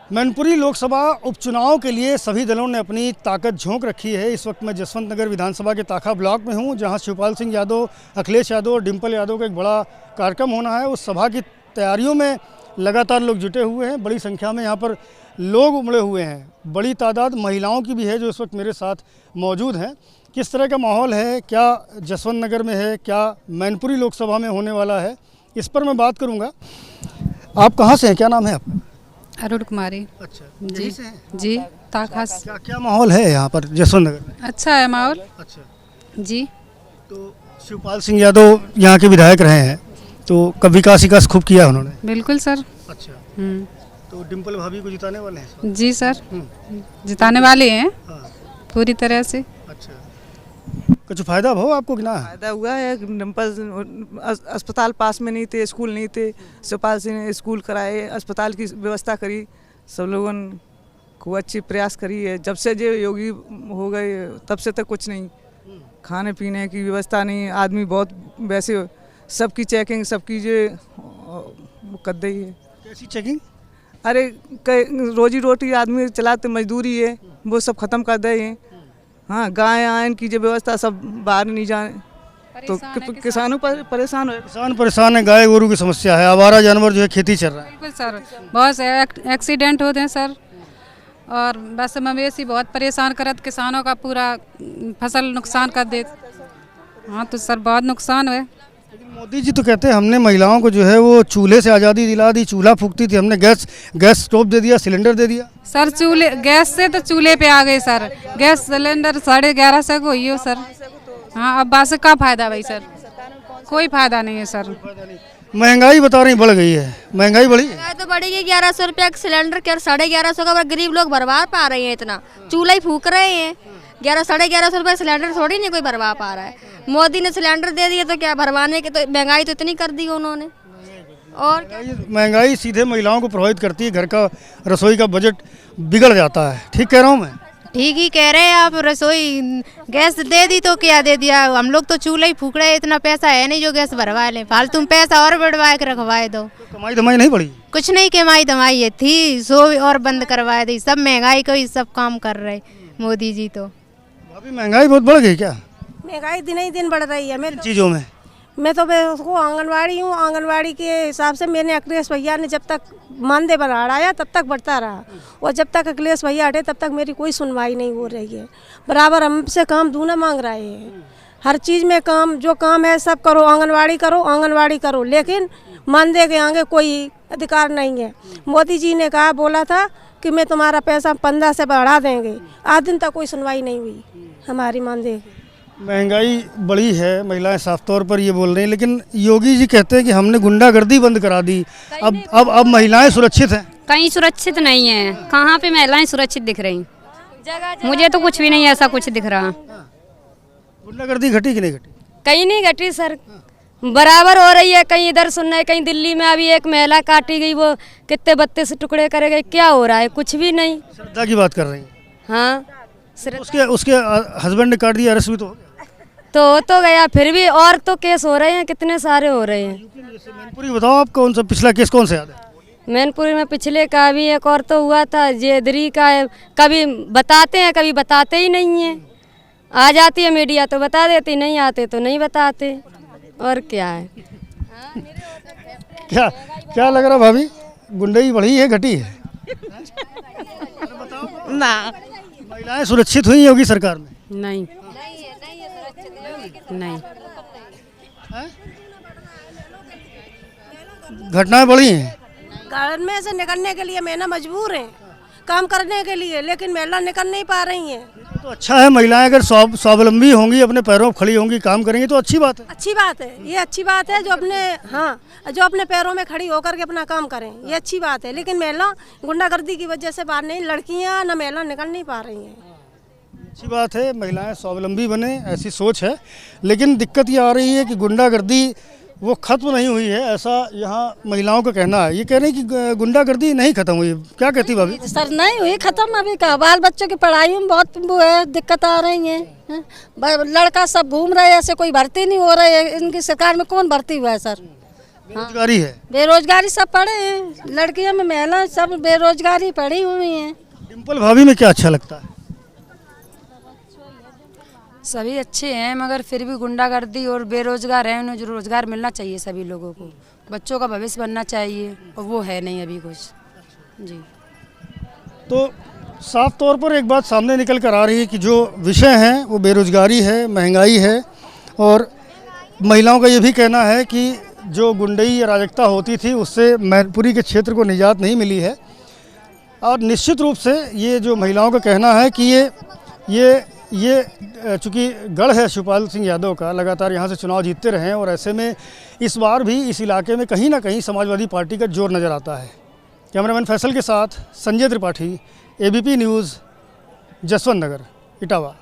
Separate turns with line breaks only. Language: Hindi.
मैनपुरी लोकसभा उपचुनाव के लिए सभी दलों ने अपनी ताकत झोंक रखी है। इस वक्त मैं जसवंत नगर विधानसभा के ताखा ब्लॉक में हूं, जहां शिवपाल सिंह यादव, अखिलेश यादव और डिम्पल यादव का एक बड़ा कार्यक्रम होना है। उस सभा की तैयारियों में लगातार लोग जुटे हुए हैं। बड़ी संख्या में यहाँ पर लोग उमड़े हुए हैं। बड़ी तादाद महिलाओं की भी है जो इस वक्त मेरे साथ मौजूद हैं। किस तरह का माहौल है, क्या जसवंत नगर में है, क्या मैनपुरी लोकसभा में होने वाला है, इस पर मैं बात करूँगा। आप कहाँ से हैं, क्या नाम है आपका?
अरुण कुमारी।
अच्छा,
जी
से हैं?
जी ताखास।
क्या माहौल है यहाँ पर जसवंत नगर में?
अच्छा है माहौल।
अच्छा,
जी
तो शिवपाल सिंह यादव यहाँ के विधायक रहे हैं, तो कब विकास खूब किया उन्होंने?
बिल्कुल सर।
अच्छा, तो डिम्पल भाभी को जिताने वाले हैं?
जी सर, जिताने वाले हैं
हाँ।
पूरी तरह से।
अच्छा, कुछ फायदा हो आपको कि ना?
फायदा हुआ है। डिम्पल अस्पताल पास में नहीं थे, स्कूल नहीं थे, शिवपाल सिंह ने स्कूल कराए, अस्पताल की व्यवस्था करी, सब लोगों ने खूब अच्छी प्रयास करी है। जब से जो योगी हो गए तब से तक कुछ नहीं, खाने पीने की व्यवस्था नहीं, आदमी बहुत वैसे सबकी चेकिंग सबकी जो कर दी है।
कैसी चेकिंग?
अरे रोजी रोटी आदमी चलाते, मजदूरी है, वो सब खत्म कर दे हैं। हाँ, गाय आयन की जो व्यवस्था सब बाहर नहीं जाए, तो किसानों पर परेशान हो।
किसान परेशान है, गाय गोरू की समस्या है, आवारा जानवर जो है खेती चल रहा है।
बिल्कुल सर, बहुत से एक्सीडेंट होते हैं सर, और बस मवेशी बहुत परेशान करत, किसानों का पूरा फसल नुकसान कर दे। हाँ तो सर बहुत नुकसान है।
लेकिन मोदी जी तो कहते हैं हमने महिलाओं को जो है वो चूल्हे से आज़ादी दिला दी। चूल्हा फूकती थी, हमने गैस स्टोव दे दिया, सिलेंडर दे दिया।
सर चूल्हे, गैस से तो चूल्हे पे आ गए सर, गैस सिलेंडर 1150 को ही हो सर। हाँ, अब बात से क्या फायदा भाई सर, कोई फायदा नहीं है सर।
महंगाई बता रही बढ़ गई है, महंगाई बढ़ी है।
महंगाई तो बढ़ेगी, 1100 रुपया सिलेंडर के, 1150 का गरीब लोग भरवा पा रहे हैं। इतना चूल्हा ही फूक रहे हैं, 1100-1150 रुपये सिलेंडर थोड़ी नहीं कोई भरवा पा रहा है। मोदी ने सिलेंडर दे दिए तो क्या भरवाने के, तो महंगाई तो इतनी कर दी उन्होंने। और क्या?
महंगाई सीधे महिलाओं को प्रभावित करती है, घर का रसोई का बजट बिगड़ जाता है। ठीक कह रहा हूँ मैं?
ठीक ही कह रहे हैं आप। रसोई गैस दे दी तो क्या दे दिया, हम लोग तो चूल्हा ही फूक रहे हैं, इतना पैसा है नहीं जो गैस भरवा ले। फालतू में पैसा और बढ़वा के रखवाए दो।
तो कमाई धमाई नहीं बढ़ी?
कुछ नहीं कमाई धमाई है थी, सो और बंद करवाए दी। सब महंगाई को ही सब काम कर रहे मोदी जी। तो
अभी महंगाई बहुत बढ़ गई क्या?
महंगाई दिन ही दिन बढ़ रही है।
चीज़ों में
मैं उसको आंगनवाड़ी हूँ, आंगनवाड़ी के हिसाब से मैंने अखिलेश भैया ने जब तक मानदेय बढ़ाया तब तक बढ़ता रहा, और जब तक अखिलेश भैया हटे तब तक मेरी कोई सुनवाई नहीं हो रही है। बराबर हमसे काम दूना मांग रहे हैं, हर चीज़ में काम, जो काम है सब करो, आंगनवाड़ी करो, लेकिन मानदेय के आगे कोई अधिकार नहीं है। मोदी जी ने कहा, बोला था कि मैं तुम्हारा पैसा 15 से बढ़ा देंगे, आज दिन तक कोई सुनवाई नहीं हुई हमारी मानदेय की।
महंगाई बढ़ी है, महिलाएं साफ तौर पर ये बोल रही हैं, लेकिन योगी जी कहते हैं कि हमने गुंडागर्दी बंद करा दी, अब महिलाएं सुरक्षित हैं।
कहीं सुरक्षित नहीं है, कहाँ पे महिलाएं सुरक्षित दिख रही? मुझे तो कुछ भी नहीं ऐसा कुछ दिख रहा।
गुंडागर्दी घटी कि नहीं घटी?
कहीं नहीं घटी सर, बराबर हो रही है। कहीं इधर सुन रहे, कहीं दिल्ली में अभी एक महिला काटी गई, वो कितने 32 टुकड़े करे गए, क्या हो रहा है? कुछ भी नहीं।
श्रद्धा की बात कर रही हैं?
हाँ,
उसके हस्बैंड ने काट दिया, अरेस्ट भी तो
हो गया, फिर भी और तो केस हो रहे हैं, कितने सारे हो रहे हैं।
मैनपुरी बताओ, आप कौन सा पिछला केस कौन सा याद है?
मैनपुरी में पिछले का भी एक और तो हुआ था, जेदरी का। कभी बताते हैं, कभी बताते ही नहीं है। आ जाती है मीडिया तो बता देती, नहीं आते तो नहीं बताते, और क्या है।
क्या लग रहा भाभी, गुंडई बढ़ी है घटी है?
ना,
महिलाएं सुरक्षित हुई होगी सरकार में?
नहीं नहीं,
घटनाएं बढ़ी हैं।
घर में से निकलने के लिए महिला मजबूर है काम करने के लिए, लेकिन महिला निकल नहीं पा रही हैं।
तो अच्छा है, महिलाएं अगर स्वावलंबी होंगी, अपने पैरों पर खड़ी होंगी, काम करेंगी तो अच्छी बात है।
अच्छी बात है, ये अच्छी बात है, जो अपने पैरों में खड़ी होकर के अपना काम करें, ये अच्छी बात है। लेकिन महिला गुंडागर्दी की वजह से बाहर नहीं, लड़कियां ना महिला निकल नहीं पा रही हैं।
अच्छी बात है, महिलाएं स्वावलंबी बने, ऐसी सोच है। लेकिन दिक्कत ये आ रही है कि गुंडागर्दी वो खत्म नहीं हुई है, ऐसा यहाँ महिलाओं का कहना है। ये कह रहे हैं कि गुंडागर्दी नहीं खत्म हुई। क्या कहती भाभी?
सर नहीं हुई खत्म, अभी का बाल बच्चों की पढ़ाई में बहुत वो है, दिक्कत आ रही है। लड़का सब घूम रहे हैं, ऐसे कोई भर्ती नहीं हो रही है। इनकी सरकार में कौन भर्ती हुआ है सर?
बेरोजगारी है।
बेरोजगारी सब पड़े हैं, लड़कियां में महिला सब बेरोजगारी पड़ी हुई हैं।
डिम्पल भाभी में क्या अच्छा लगता है?
सभी अच्छे हैं मगर फिर भी गुंडागर्दी और बेरोजगार हैं, उन्हें जो रोजगार मिलना चाहिए सभी लोगों को, बच्चों का भविष्य बनना चाहिए और वो है नहीं अभी कुछ जी।
तो साफ तौर पर एक बात सामने निकल कर आ रही है कि जो विषय हैं वो बेरोजगारी है, महंगाई है, और महिलाओं का ये भी कहना है कि जो गुंडई अराजकता होती थी उससे मैनपुरी के क्षेत्र को निजात नहीं मिली है। और निश्चित रूप से ये जो महिलाओं का कहना है कि ये चूँकि गढ़ है शिवपाल सिंह यादव का, लगातार यहाँ से चुनाव जीतते रहे हैं, और ऐसे में इस बार भी इस इलाके में कहीं ना कहीं समाजवादी पार्टी का जोर नज़र आता है। कैमरामैन फैसल के साथ संजय त्रिपाठी, एबीपी न्यूज़, जसवंत नगर, इटावा।